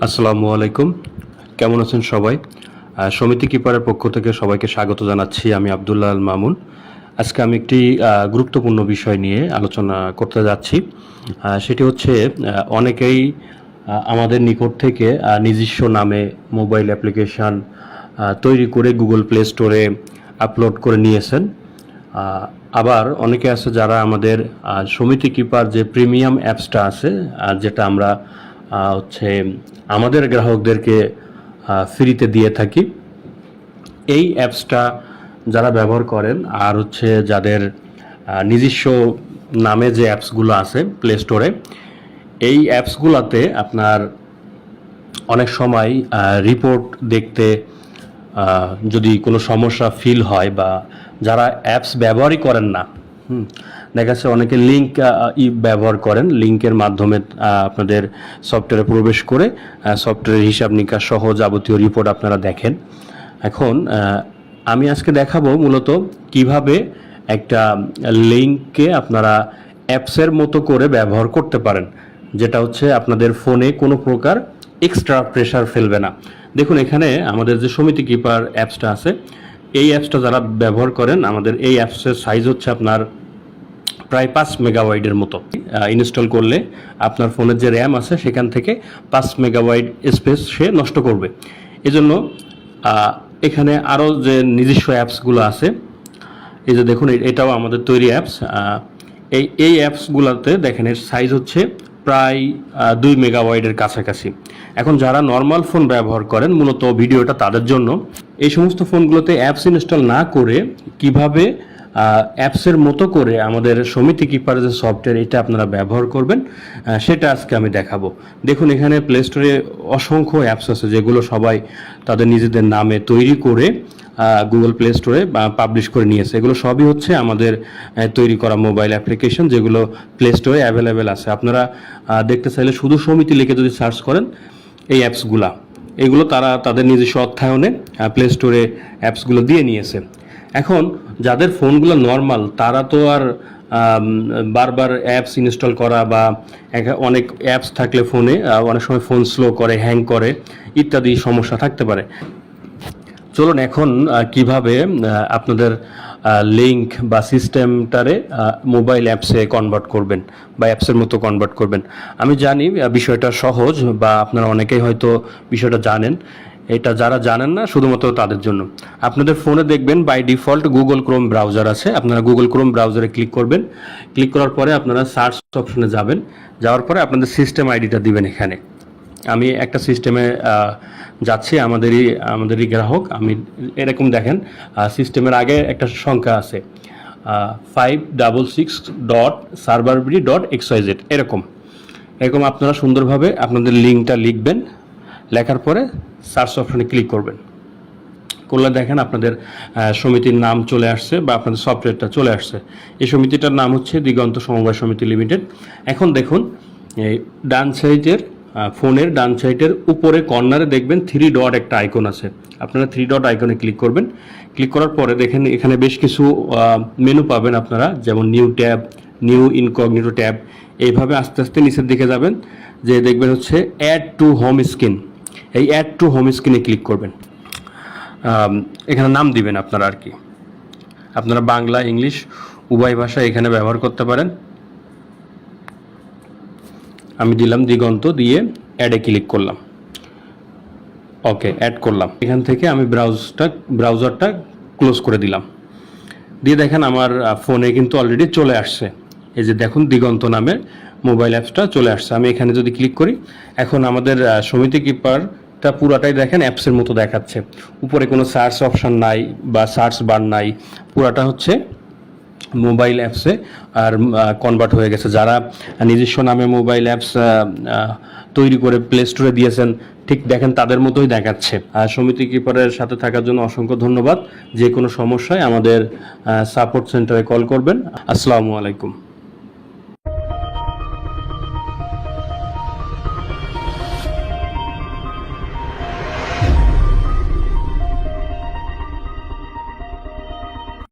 আসসালামু আলাইকুম। কেমন আছেন সবাই? সমিতি কিপারের পক্ষ থেকে সবাইকে স্বাগত জানাচ্ছি। আমি আব্দুল্লাহ আল মামুন। আজকে আমি একটি গুরুত্বপূর্ণ বিষয় নিয়ে আলোচনা করতে যাচ্ছি। সেটি হচ্ছে অনেকেই আমাদের নিকট থেকে নিজস্ব নামে মোবাইল অ্যাপ্লিকেশান তৈরি করে গুগল প্লে স্টোরে আপলোড করে নিয়েছেন। আবার অনেকে আছে যারা আমাদের সমিতি কিপার যে প্রিমিয়াম অ্যাপসটা আছে, যেটা আমরা হচ্ছে আমাদের গ্রাহকদেরকে ফ্রিতে দিয়ে থাকি। এই অ্যাপসটা যারা ব্যবহার করেন আর হচ্ছে যাদের নিজস্ব নামে যে অ্যাপসগুলো আছে প্লে স্টোরে, এই অ্যাপসগুলোতে আপনার অনেক সময় রিপোর্ট দেখতে যদি কোনো সমস্যা ফিল হয় বা যারা অ্যাপস ব্যবহারই করেন না, দেখা যাচ্ছে অনেকে লিঙ্ক ব্যবহার করেন, লিঙ্কের মাধ্যমে আপনাদের সফটওয়্যারে প্রবেশ করে সফটওয়্যারের হিসাব নিকাশ সহ যাবতীয় রিপোর্ট আপনারা দেখেন। এখন আমি আজকে দেখাবো মূলত কিভাবে একটা লিঙ্ককে আপনারা অ্যাপসের মতো করে ব্যবহার করতে পারেন, যেটা হচ্ছে আপনাদের ফোনে কোনো প্রকার এক্সট্রা প্রেশার ফেলবে না। দেখুন, এখানে আমাদের যে সমিতি কিপার অ্যাপসটা আছে, এই অ্যাপসটা যারা ব্যবহার করেন, আমাদের এই অ্যাপসের সাইজ হচ্ছে আপনার প্রায় 5 মেগাবাইটের মতো। ইনস্টল করলে আপনার ফোনের যে র্যাম আছে সেখান থেকে 5 মেগাবাইট স্পেস সে নষ্ট করবে। এজন্য এখানে আরও যে নিজস্ব অ্যাপসগুলো আছে, এই যে দেখুন, এটাও আমাদের তৈরি অ্যাপস। এই অ্যাপসগুলোতে দেখেন এর সাইজ হচ্ছে প্রায় 2 মেগাবাইটের কাছাকাছি। এখন যারা নর্মাল ফোন ব্যবহার করেন, মূলত ভিডিওটা তাদের জন্য। এই সমস্ত ফোনগুলোতে অ্যাপস ইনস্টল না করে কিভাবে অ্যাপসের মতো করে আমাদের সমিতি কিপার যে সফটওয়্যার, এটা আপনারা ব্যবহার করবেন, সেটা আজকে আমি দেখাবো। দেখুন, এখানে প্লে স্টোরে অসংখ্য অ্যাপস আছে যেগুলো সবাই তাদের নিজেদের নামে তৈরি করে গুগল প্লে স্টোরে পাবলিশ করে নিয়েছে। এগুলো সবই হচ্ছে আমাদের তৈরি করা মোবাইল অ্যাপ্লিকেশন, যেগুলো প্লে স্টোরে অ্যাভেলেবেল আছে। আপনারা দেখতে চাইলে শুধু সমিতি লিখে যদি সার্চ করেন, এই অ্যাপসগুলা এগুলো তারা তাদের নিজস্ব অর্থায়নে প্লে স্টোরে অ্যাপসগুলো দিয়ে নিয়েছে। এখন যাদের ফোনগুলো নর্মাল, তারা তো আর বারবার অ্যাপস ইনস্টল করা বা অনেক অ্যাপস থাকলে ফোনে অনেক সময় ফোন স্লো করে, হ্যাং করে, ইত্যাদি সমস্যা থাকতে পারে। চলুন এখন কিভাবে আপনাদের লিঙ্ক বা সিস্টেমটারে মোবাইল অ্যাপসে কনভার্ট করবেন বা অ্যাপসের মতো কনভার্ট করবেন। আমি জানি বিষয়টা সহজ, বা আপনারা অনেকেই হয়তো বিষয়টা জানেন। এটা যারা জানেন না, শুধুমাত্র তাদের জন্য। আপনাদের ফোনে দেখবেন by default Google Chrome browser আছে। আপনারা গুগল ক্রোম ব্রাউজারে ক্লিক করবেন। ক্লিক করার পরে আপনারা সার্চ অপশনে যাবেন। যাওয়ার পরে আপনাদের সিস্টেম আইডিটা দিবেন। এখানে আমি একটা সিস্টেমে যাচ্ছি, আমাদেরই গ্রাহক। আমি এরকম দেখেন, সিস্টেমের আগে একটা সংখ্যা আছে 566.serverb.xyz, এরকম আপনারা সুন্দরভাবে আপনাদের লিঙ্কটা লিখবেন। লেখার পরে সার্চ অপশনে ক্লিক করবেন। করলে দেখেন আপনাদের সমিতির নাম চলে আসছে বা আপনাদের সফটওয়্যারটা চলে আসছে। এই সমিতিটার নাম হচ্ছে দিগন্ত সমবায় সমিতি লিমিটেড। এখন দেখুন, এই ডান সাইডের ফোনের ডান সাইডের উপরে কর্নারে দেখবেন 3 ডট একটা আইকন আছে। আপনারা 3 ডট আইকনে ক্লিক করবেন। ক্লিক করার পরে দেখেন এখানে বেশ কিছু মেনু পাবেন আপনারা, যেমন new tab, new incognito tab. এইভাবে আস্তে আস্তে নিচের দিকে যাবেন, যে দেখবেন হচ্ছে অ্যাড টু হোম স্ক্রিন। এই অ্যাড টু হোম স্ক্রিনে ক্লিক করবেন। এখানে নাম দিবেন আপনারা, আর কি আপনারা বাংলা ইংলিশ উভয় ভাষা এখানে ব্যবহার করতে পারেন। আমি দিলাম দিগন্ত, দিয়ে অ্যাডে ক্লিক করলাম। ওকে, অ্যাড করলাম। এখান থেকে আমি ব্রাউজারটা ক্লোজ করে দিলাম। দিয়ে দেখেন আমার ফোনে কিন্তু অলরেডি চলে আসছে। এই যে দেখুন, দিগন্ত নামের মোবাইল অ্যাপসটা চলে আসছে। আমি এখানে যদি ক্লিক করি, এখন আমাদের সমিতি কিপারটা পুরাটাই দেখেন অ্যাপসের মতো দেখাচ্ছে। উপরে কোনো সার্চ অপশান নাই বা সার্চ বার নাই, পুরাটা হচ্ছে মোবাইল অ্যাপসে আর কনভার্ট হয়ে গেছে। যারা নিজস্ব নামে মোবাইল অ্যাপস তৈরি করে প্লে স্টোরে দিয়েছেন, ঠিক দেখেন তাদের মতোই দেখাচ্ছে। সমিতি কিপারের সাথে থাকার জন্য অসংখ্য ধন্যবাদ। যে কোনো সমস্যায় আমাদের সাপোর্ট সেন্টারে কল করবেন। আসসালামু আলাইকুম।